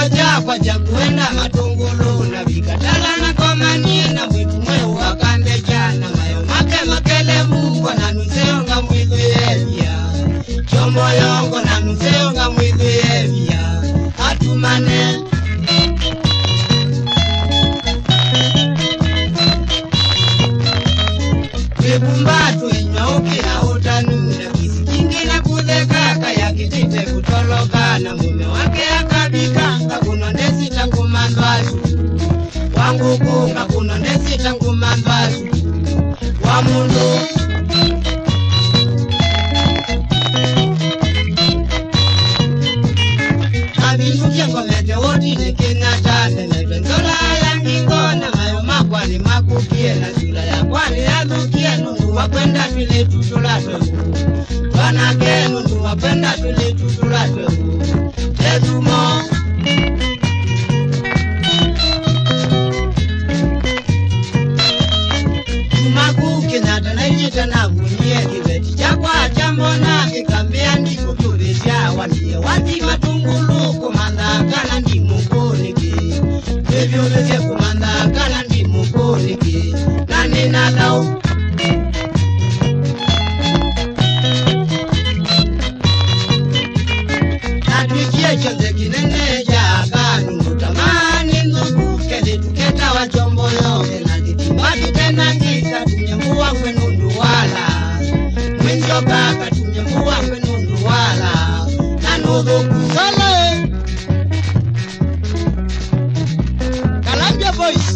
Waja kwa jamuenda matungulu na vikatala na komanie na mwitu mweu wakande jana mayo make makele mungu na nuseonga mwilu yevya chomo yongo na nuseonga mwilu yevya atumane Kubumbatu inyauki na utanuna kisikingi na kudekaka ya kitite kutoloka na mume wake akabikanga kunondesi tangu mambasu wangu kunga kunondesi tangu mambasu wa mundu abindu kyengomete woti nekinatane nebenzola yangingona mayo makwani makukie na sula ya kwani yadukie nungu wapenda twile tutulatwe wanake nungu wapenda twile tutulatwe tetumo tumakuki natana ijita na kunye kibeti chakwa chambona kikambia ndiko kulesha waniye wati matungulu kumandakana ndi mukoniki hivyo veze kumandakana ndi mukoniki nani nadau natuikie chonze kinene jaganu mutamani nuku kele tuketa wa chomboyoge na kitimbati tena ngisa tunyembua kwenundu wala mwenjo kaka tunyembua kwenundu wala nanudhuku sale Kalambia Voice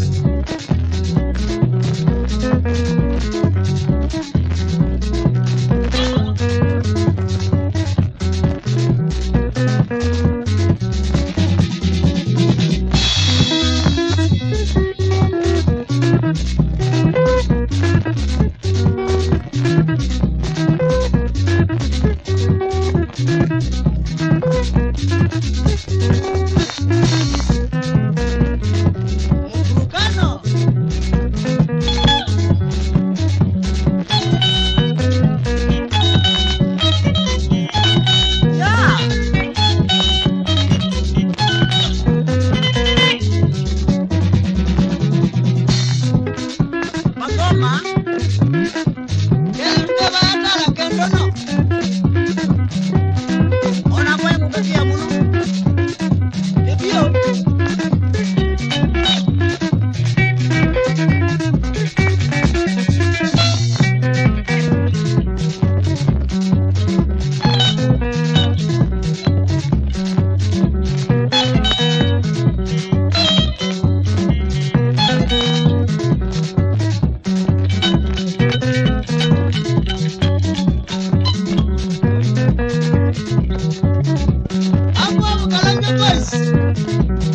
Kalambia Voice